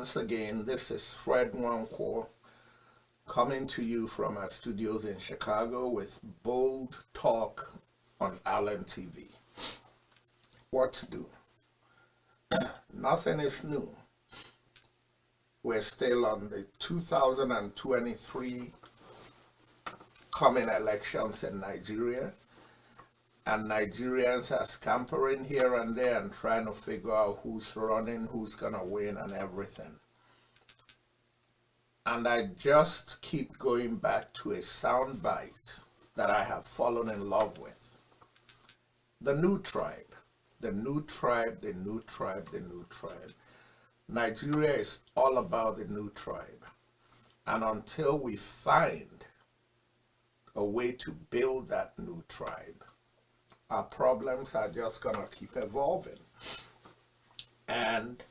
once again. This is Fred Nwankwo coming to you from our studios in Chicago with Bold Talk on Allen TV. What's new? Nothing is new. We're still on the 2023 coming elections in Nigeria, and Nigerians are scampering here and there and trying to figure out who's running, who's gonna win, and everything. And I just keep going back to a soundbite that I have fallen in love with. The new tribe, the new tribe, the new tribe, the new tribe. Nigeria is all about the new tribe. And until we find a way to build that new tribe, our problems are just gonna keep evolving. And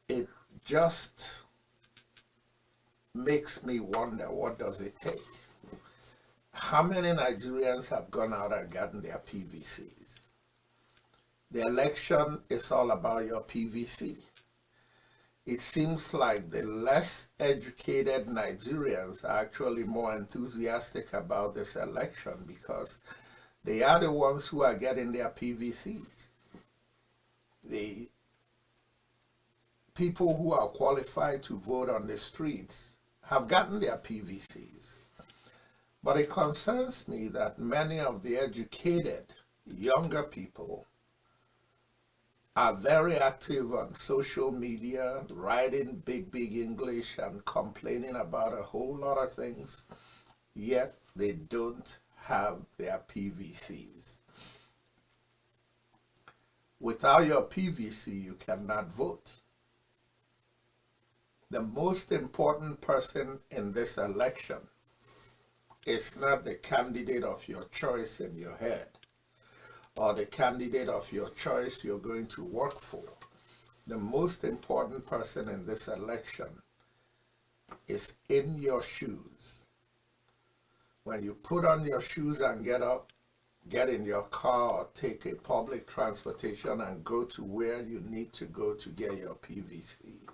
it just makes me wonder, what does it take? How many Nigerians have gone out and gotten their PVCs? The election is all about your PVC. It seems like the less educated Nigerians are actually more enthusiastic about this election because they are the ones who are getting their PVCs. The people who are qualified to vote on the streets have gotten their PVCs. But it concerns me that many of the educated younger people are very active on social media, writing big English and complaining about a whole lot of things, yet they don't have their PVCs. Without your PVC, you cannot vote. The most important person in this election is not the candidate of your choice in your head, or the candidate of your choice you're going to work for. The most important person in this election is in your shoes. When you put on your shoes and get up, get in your car or take a public transportation and go to where you need to go to get your PVC,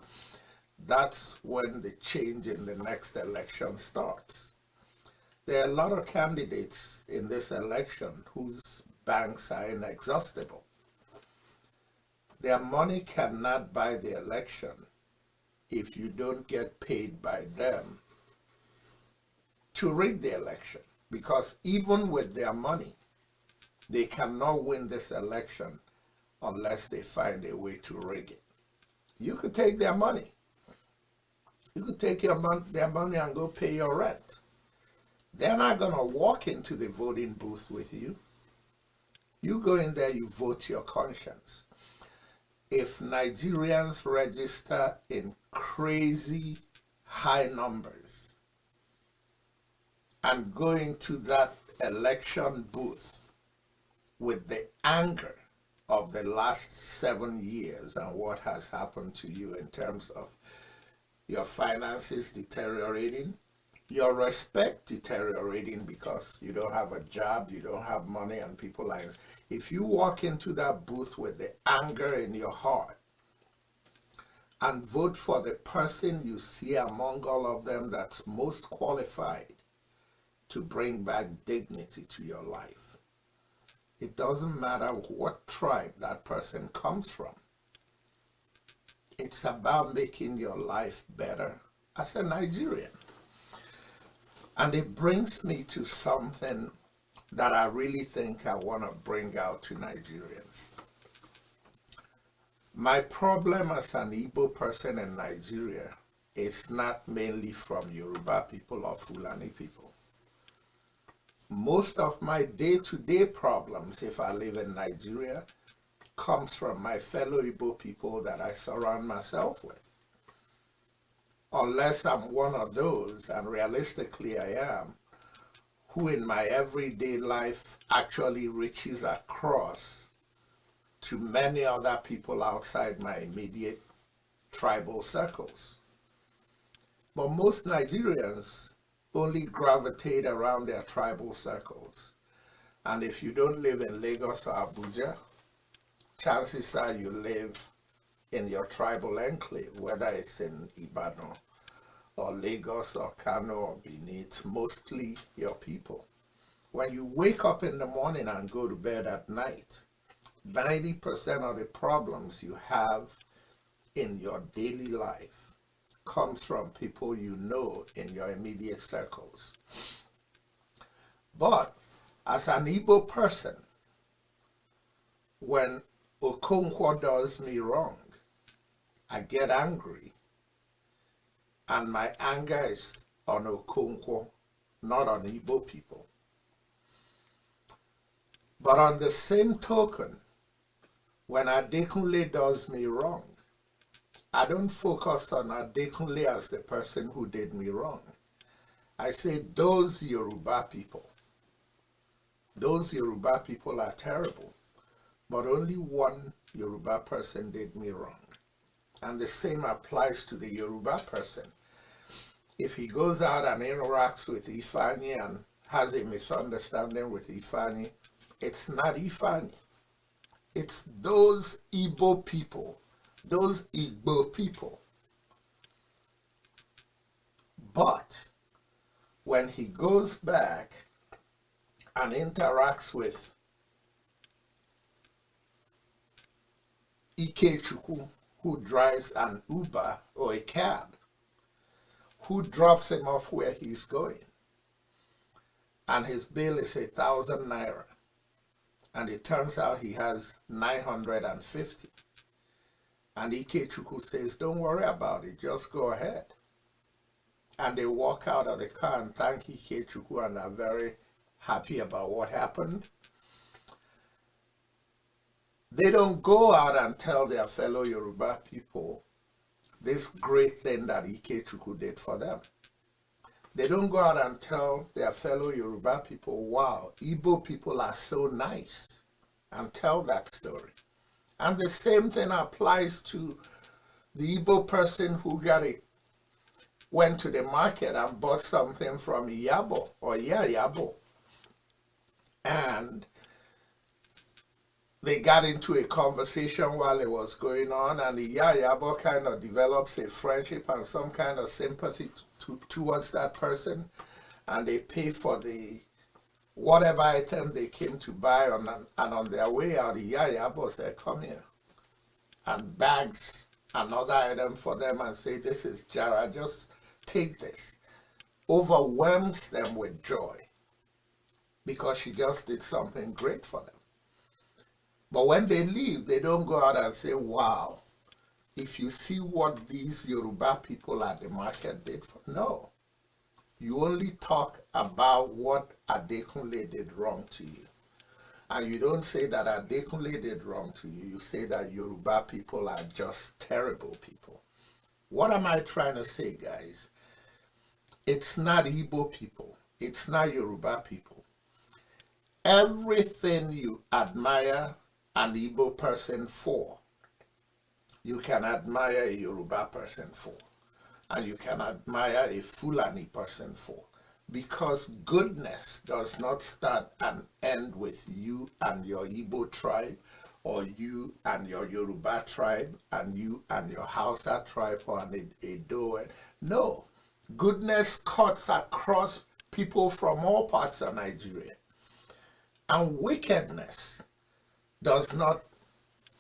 that's when the change in the next election starts. There are a lot of candidates in this election whose banks are inexhaustible. Their money cannot buy the election if you don't get paid by them to rig the election, because even with their money, they cannot win this election unless they find a way to rig it. You could take their money. You could take their money and go pay your rent. They're not going to walk into the voting booth with you. You go in there, you vote your conscience. If Nigerians register in crazy high numbers and go into that election booth with the anger of the last 7 years and what has happened to you in terms of your finances deteriorating, your respect deteriorating because you don't have a job, you don't have money, and people like this. If you walk into that booth with the anger in your heart and vote for the person you see among all of them that's most qualified to bring back dignity to your life, it doesn't matter what tribe that person comes from. It's about making your life better as a Nigerian. And it brings me to something that I really think I want to bring out to Nigerians. My problem as an Igbo person in Nigeria is not mainly from Yoruba people or Fulani people. Most of my day-to-day problems, if I live in Nigeria, comes from my fellow Igbo people that I surround myself with. Unless I'm one of those, and realistically I am, who in my everyday life actually reaches across to many other people outside my immediate tribal circles. But most Nigerians only gravitate around their tribal circles. And if you don't live in Lagos or Abuja, chances are you live in your tribal enclave, whether it's in Ibadan or Lagos or Kano or Benin, it's mostly your people. When you wake up in the morning and go to bed at night, 90% of the problems you have in your daily life comes from people you know in your immediate circles. But as an Igbo person, when Okonkwo does me wrong, I get angry, and my anger is on Okonkwo, not on Igbo people. But on the same token, when Adekunle does me wrong, I don't focus on Adekunle as the person who did me wrong. I say those Yoruba people are terrible, but only one Yoruba person did me wrong. And the same applies to the Yoruba person. If he goes out and interacts with Ifani and has a misunderstanding with Ifani, it's not Ifani. It's those Igbo people, those Igbo people. But when he goes back and interacts with Ikechukwu, who drives an Uber or a cab, who drops him off where he's going, and his bill is 1,000 naira, and it turns out he has 950. And Ikechukwu says, don't worry about it, just go ahead. And they walk out of the car and thank Ikechukwu and are very happy about what happened. They don't go out and tell their fellow Yoruba people this great thing that Ikechukwu did for them. They don't go out and tell their fellow Yoruba people, wow, Igbo people are so nice, and tell that story. And the same thing applies to the Igbo person who went to the market and bought something from Iyabo or Yayabo. And they got into a conversation while it was going on, and the Yayabo kind of develops a friendship and some kind of sympathy towards that person, and they pay for the whatever item they came to buy, and on their way out, the Yayabo said, come here, and bags another item for them and say, this is Jara, just take this. Overwhelms them with joy because she just did something great for them. But when they leave, they don't go out and say, wow, if you see what these Yoruba people at the market did for. No. You only talk about what Adekunle did wrong to you. And you don't say that Adekunle did wrong to you. You say that Yoruba people are just terrible people. What am I trying to say, guys? It's not Igbo people. It's not Yoruba people. Everything you admire an Igbo person for, you can admire a Yoruba person for, and you can admire a Fulani person for, because goodness does not start and end with you and your Igbo tribe, or you and your Yoruba tribe, and you and your Hausa tribe, or an Edo. No, goodness cuts across people from all parts of Nigeria, and wickedness does not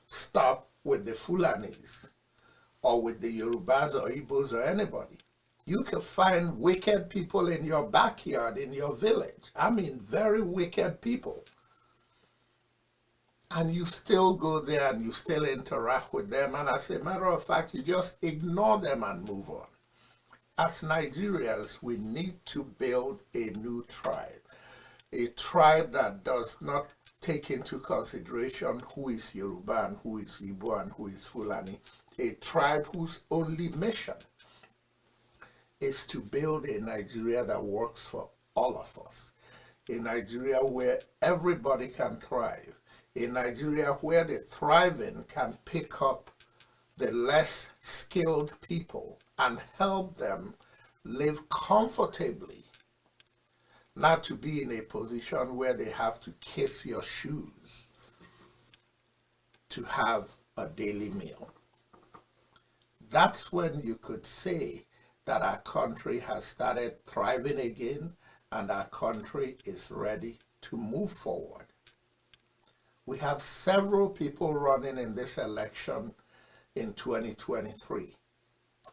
stop with the Fulanis or with the Yorubas or Igbos or anybody. You can find wicked people in your backyard, in your village. I mean, very wicked people. And you still go there and you still interact with them. And as a matter of fact, you just ignore them and move on. As Nigerians, we need to build a new tribe. A tribe that does not take into consideration who is Yoruba and who is Igbo and who is Fulani. A tribe whose only mission is to build a Nigeria that works for all of us. A Nigeria where everybody can thrive. A Nigeria where the thriving can pick up the less skilled people and help them live comfortably, not to be in a position where they have to kiss your shoes to have a daily meal. that's when you could say that our country has started thriving again and our country is ready to move forward. We have several people running in this election in 2023.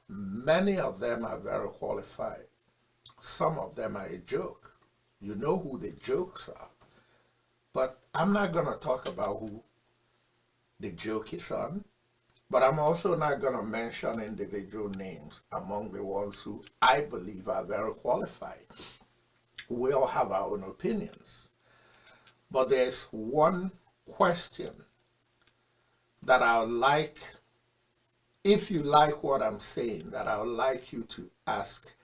Many of them are very qualified. Some of them are a joke. You know who the jokes are. But I'm not going to talk about who the joke is on. But I'm also not going to mention individual names among the ones who I believe are very qualified. We all have our own opinions. But there's one question that I would like, if you like what I'm saying, that I would like you to ask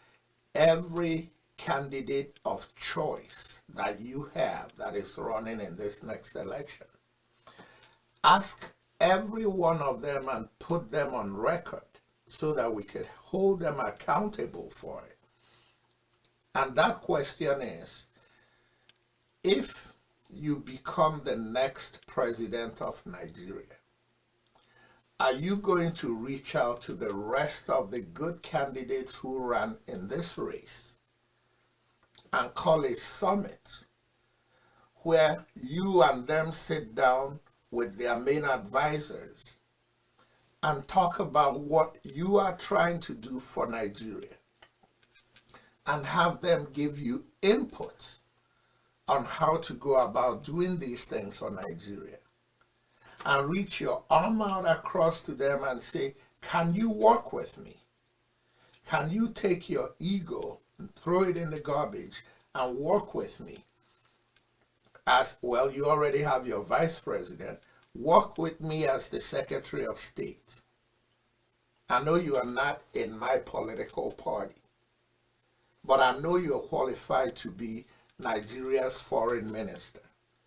every candidate of choice that you have that is running in this next election. Ask every one of them and put them on record so that we could hold them accountable for it. And that question is, if you become the next president of Nigeria, are you going to reach out to the rest of the good candidates who ran in this race and call a summit where you and them sit down with their main advisors and talk about what you are trying to do for Nigeria and have them give you input on how to go about doing these things for Nigeria? And reach your arm out across to them and say, can you work with me? Can you take your ego and throw it in the garbage and work with me? As well, you already have your vice president. Work with me as the Secretary of State. I know you are not in my political party, but I know you're qualified to be Nigeria's foreign minister.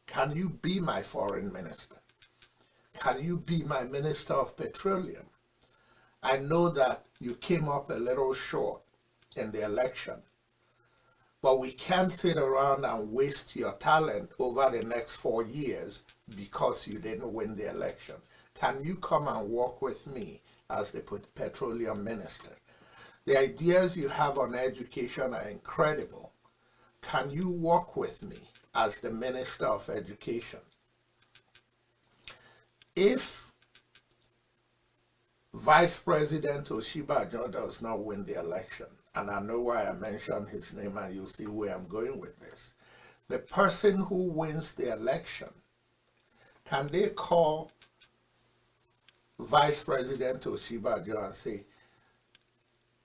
Can you be my foreign minister? Can you be my Minister of Petroleum? I know that you came up a little short in the election, but we can't sit around and waste your talent over the next 4 years because you didn't win the election. Can you come and work with me as the Petroleum Minister? The ideas you have on education are incredible. Can you work with me as the Minister of Education? If Vice President Oshibajo does not win the election, and I know why I mentioned his name and you'll see where I'm going with this, the person who wins the election, can they call Vice President Oshibajo and say,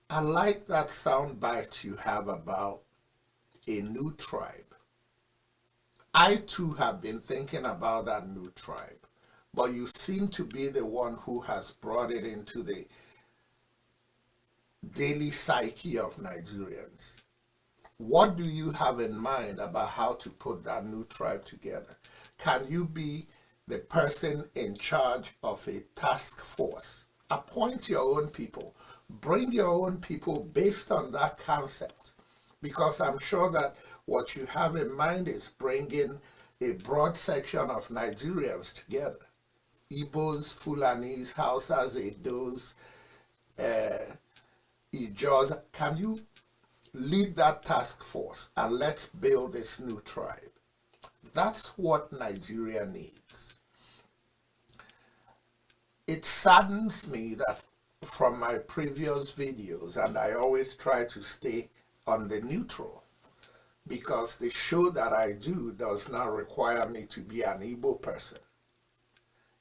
I like that sound bite you have about a new tribe. I too have been thinking about that new tribe. But you seem to be the one who has brought it into the daily psyche of Nigerians. What do you have in mind about how to put that new tribe together? Can you be the person in charge of a task force? Appoint your own people. Bring your own people based on that concept. Because I'm sure that what you have in mind is bringing a broad section of Nigerians together. Igbos, Fulanis, Hausas, Edos, Ijos. Can you lead that task force and let's build this new tribe? That's what Nigeria needs. It saddens me that from my previous videos, and I always try to stay on the neutral, because the show that I do does not require me to be an Igbo person.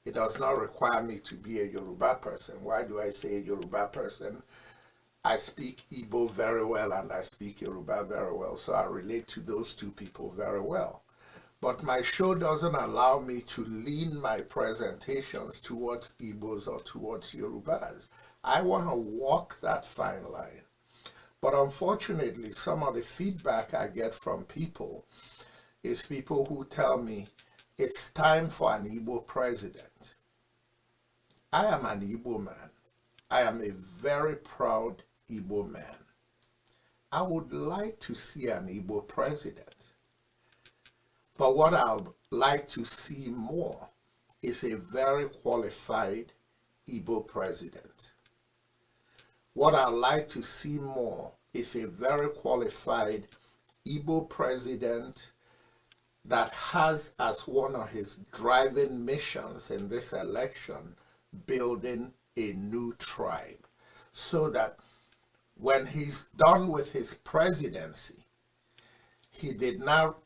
It does not require me to be a Yoruba person. Why do I say a Yoruba person? I speak Igbo very well and I speak Yoruba very well, so I relate to those two people very well. But my show doesn't allow me to lean my presentations towards Igbos or towards Yorubas. I want to walk that fine line. But unfortunately, some of the feedback I get from people is people who tell me, it's time for an Igbo president. I am an Igbo man. I am a very proud Igbo man. I would like to see an Igbo president. But what I would like to see more is a very qualified Igbo president. What I'd like to see more is a very qualified Igbo president that has as one of his driving missions in this election building a new tribe, so that when he's done with his presidency, he did not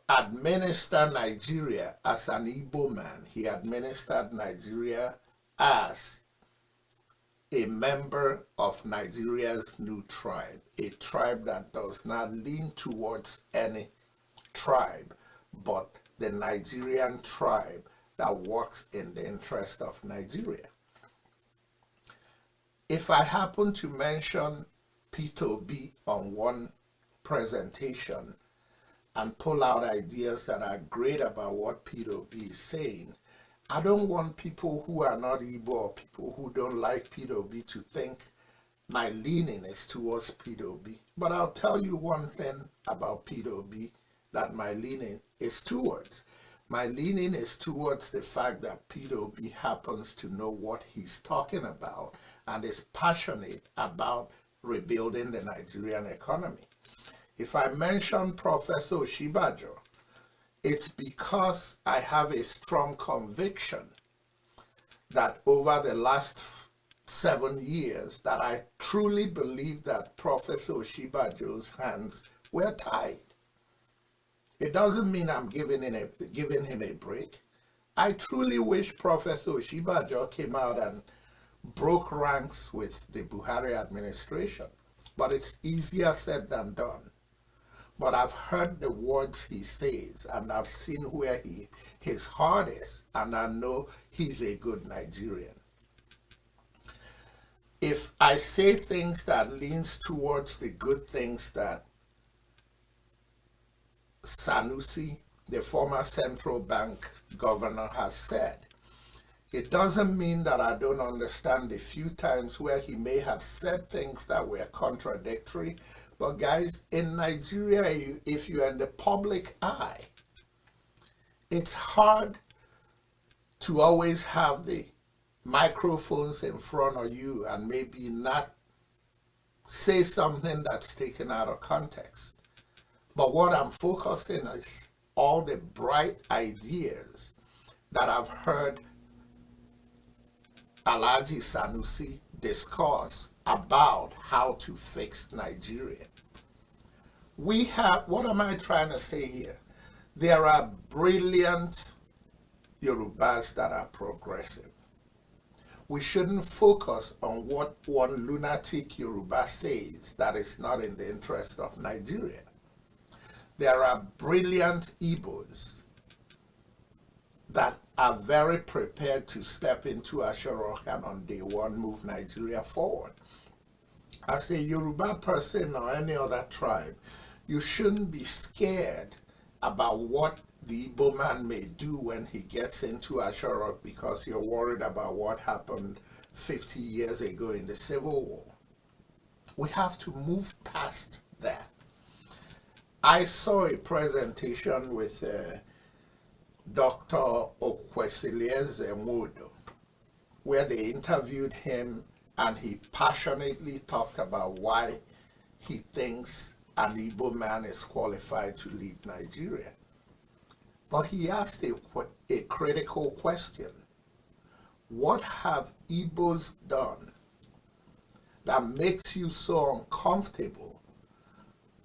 administer Nigeria as an Igbo man. He administered Nigeria as a member of Nigeria's new tribe, a tribe that does not lean towards any tribe, but the Nigerian tribe that works in the interest of Nigeria. If I happen to mention P2B on one presentation and pull out ideas that are great about what P2B is saying, I don't want people who are not Igbo or people who don't like P2B to think my leaning is towards P2B. But I'll tell you one thing about P2B that my leaning is towards. My leaning is towards the fact that P2B happens to know what he's talking about and is passionate about rebuilding the Nigerian economy. If I mention Professor Oshibajo, it's because I have a strong conviction that over the last 7 years that I truly believe that Professor Oshibajo's hands were tied. It doesn't mean I'm giving him a break. I truly wish Professor Oshibajo came out and broke ranks with the Buhari administration, but it's easier said than done. But I've heard the words he says, and I've seen where his heart is, and I know he's a good Nigerian. If I say things that leans towards the good things that Sanusi, the former central bank governor, has said, it doesn't mean that I don't understand the few times where he may have said things that were contradictory. But guys, in Nigeria, if you're in the public eye, it's hard to always have the microphones in front of you and maybe not say something that's taken out of context. But what I'm focusing on is all the bright ideas that I've heard Alhaji Sanusi discuss about how to fix Nigeria. What am I trying to say here? There are brilliant Yorubas that are progressive. We shouldn't focus on what one lunatic Yoruba says that is not in the interest of Nigeria. There are brilliant Igbos that are very prepared to step into Asharok and on day one move Nigeria forward. As a Yoruba person or any other tribe, you shouldn't be scared about what the Igbo man may do when he gets into Asharok because you're worried about what happened 50 years ago in the Civil War. We have to move past that. I saw a presentation with Dr. Okwesilieze Modo, where they interviewed him and he passionately talked about why he thinks an Igbo man is qualified to lead Nigeria. But he asked a critical question. What have Igbos done that makes you so uncomfortable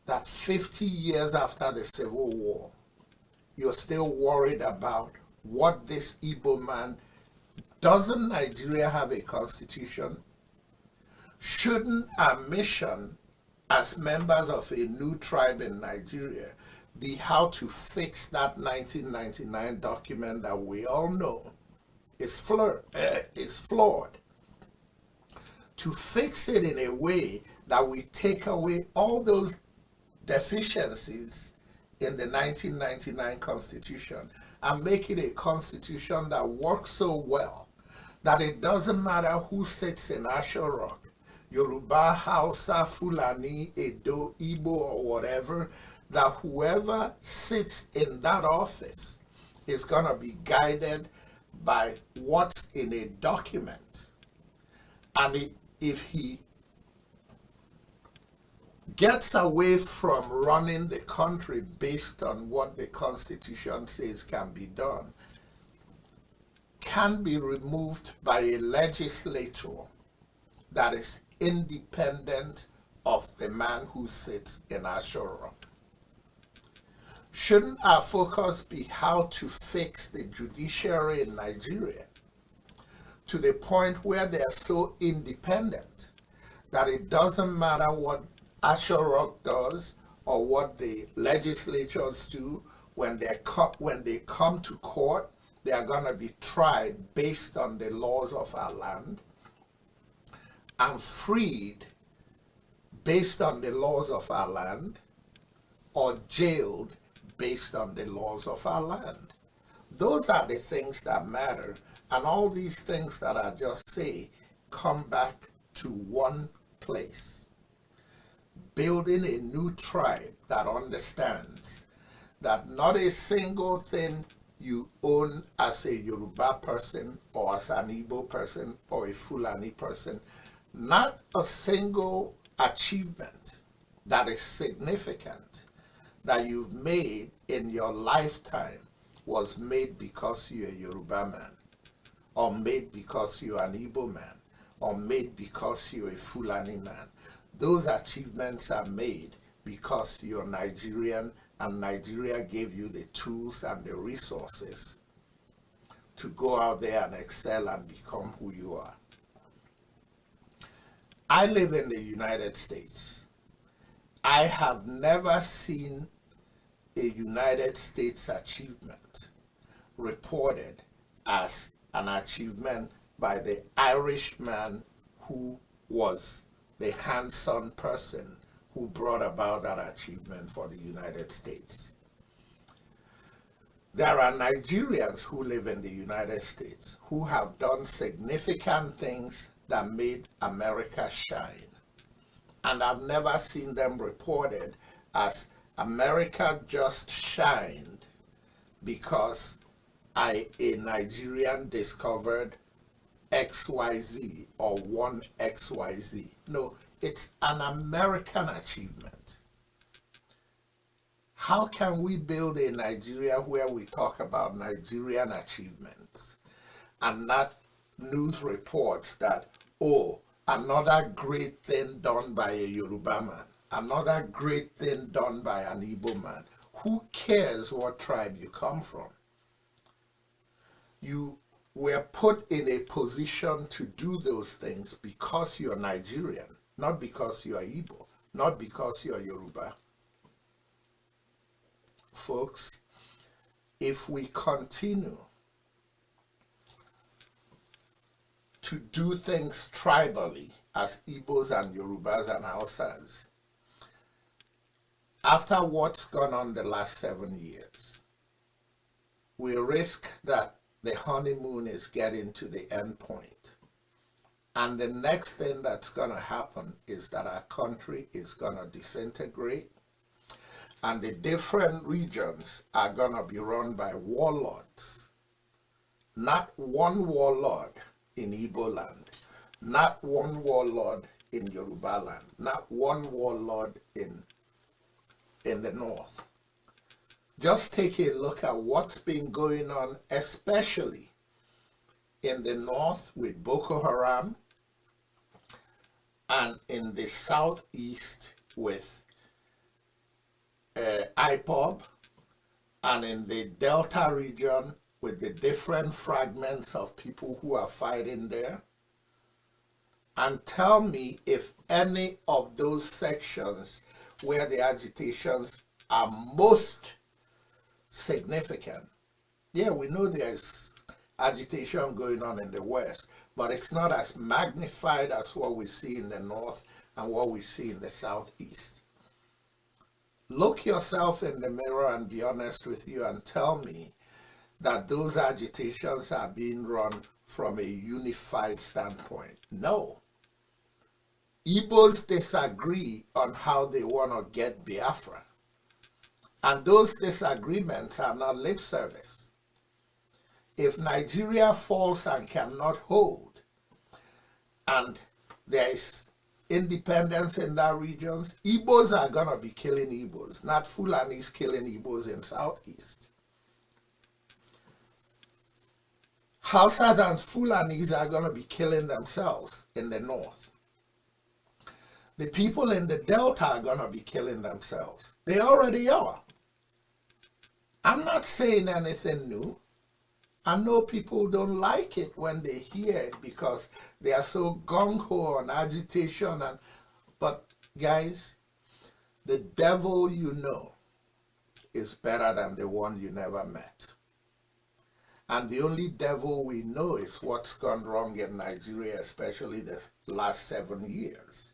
that 50 years after the Civil War, you're still worried about what this Igbo man, doesn't Nigeria have a constitution? Shouldn't our mission as members of a new tribe in Nigeria be how to fix that 1999 document that we all know is flawed? To fix it in a way that we take away all those deficiencies in the 1999 Constitution and make it a constitution that works so well that it doesn't matter who sits in Asharok, Yoruba, Hausa, Fulani, Edo, Igbo, or whatever, that whoever sits in that office is going to be guided by what's in a document. And if he gets away from running the country based on what the Constitution says can be done, can be removed by a legislature that is independent of the man who sits in Aso Rock. Shouldn't our focus be how to fix the judiciary in Nigeria to the point where they are so independent that it doesn't matter what Aso Rock does or what the legislatures do? When they come to court, they are going to be tried based on the laws of our land and freed based on the laws of our land, or jailed based on the laws of our land. Those are the things that matter, and all these things that I just say come back to one place. Building a new tribe that understands that not a single thing you own as a Yoruba person or as an Igbo person or a Fulani person, not a single achievement that is significant that you've made in your lifetime was made because you're a Yoruba man, or made because you're an Igbo man, or made because you're a Fulani man. Those achievements are made because you're Nigerian, and Nigeria gave you the tools and the resources to go out there and excel and become who you are. I live in the United States. I have never seen a United States achievement reported as an achievement by the Irishman who was the hands-on person who brought about that achievement for the United States. There are Nigerians who live in the United States who have done significant things that made America shine. And I've never seen them reported as America just shined because a Nigerian discovered XYZ or won XYZ. No, it's an American achievement. How can we build a Nigeria where we talk about Nigerian achievements and not news reports that, oh, another great thing done by a Yoruba man, another great thing done by an Igbo man? Who cares what tribe you come from? You were put in a position to do those things because you're Nigerian, not because you're Igbo, not because you're Yoruba. Folks, if we continue to do things tribally as Igbos and Yorubas and Hausas, after what's gone on the last 7 years, we risk that the honeymoon is getting to the end point. And the next thing that's going to happen is that our country is going to disintegrate, and the different regions are going to be run by warlords. Not one warlord in Igbo land, not one warlord in Yoruba land, not one warlord in the north. Just take a look at what's been going on, especially in the north with Boko Haram, and in the southeast with IPOB, and in the Delta region with the different fragments of people who are fighting there. And tell me if any of those sections where the agitations are most significant. Yeah, we know there's agitation going on in the West, but it's not as magnified as what we see in the North and what we see in the Southeast. Look yourself in the mirror and be honest with you and tell me that those agitations are being run from a unified standpoint. No. Igbos disagree on how they want to get Biafra. And those disagreements are not lip service. If Nigeria falls and cannot hold, and there is independence in that region, Igbos are going to be killing Igbos, not Fulanis killing Igbos in Southeast. Hausas and Fulanis are going to be killing themselves in the north. The people in the Delta are going to be killing themselves. They already are. I'm not saying anything new. I know people don't like it when they hear it because they are so gung-ho on agitation. But guys, the devil you know is better than the one you never met. And the only devil we know is what's gone wrong in Nigeria, especially the last 7 years.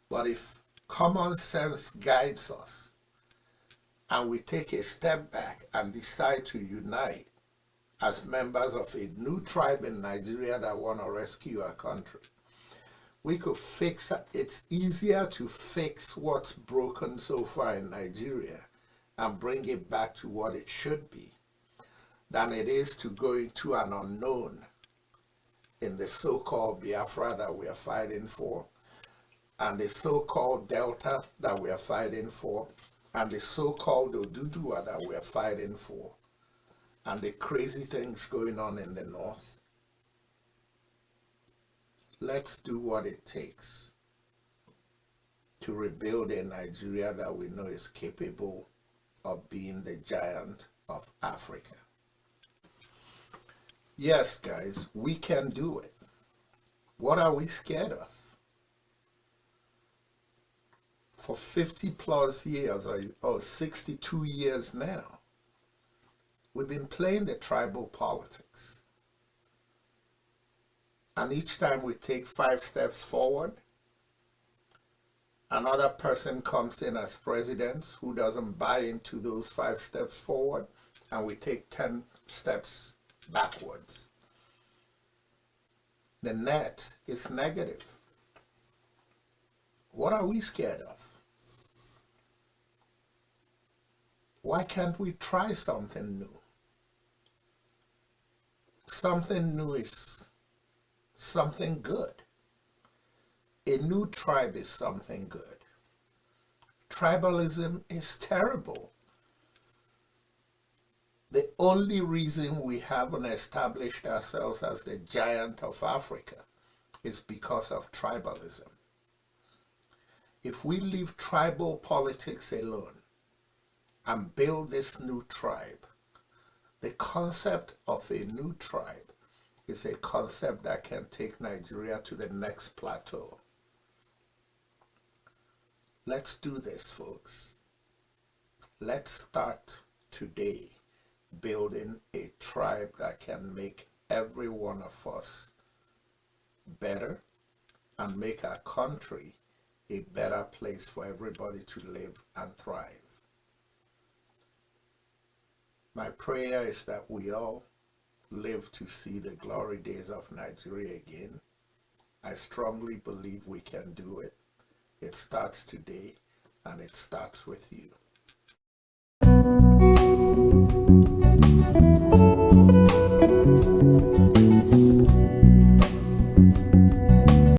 But if common sense guides us and we take a step back and decide to unite as members of a new tribe in Nigeria that want to rescue our country, we could fix it. It's easier to fix what's broken so far in Nigeria and bring it back to what it should be than it is to go into an unknown in the so-called Biafra that we are fighting for, and the so-called Delta that we are fighting for, and the so-called Oduduwa that we are fighting for, and the crazy things going on in the north. Let's do what it takes to rebuild a Nigeria that we know is capable of being the giant of Africa. Yes, guys, we can do it. What are we scared of? For 50 plus years, or 62 years now, we've been playing the tribal politics. And each time we take 5 steps forward, another person comes in as president who doesn't buy into those 5 steps forward, and we take 10 steps backwards. The net is negative. What are we scared of? Why can't we try something new? Something new is something good. A new tribe is something good. Tribalism is terrible. The only reason we haven't established ourselves as the giant of Africa is because of tribalism. If we leave tribal politics alone and build this new tribe, the concept of a new tribe is a concept that can take Nigeria to the next plateau. Let's do this, folks. Let's start today building a tribe that can make every one of us better and make our country a better place for everybody to live and thrive. My prayer is that we all live to see the glory days of Nigeria again. I strongly believe we can do it. It starts today, and it starts with you.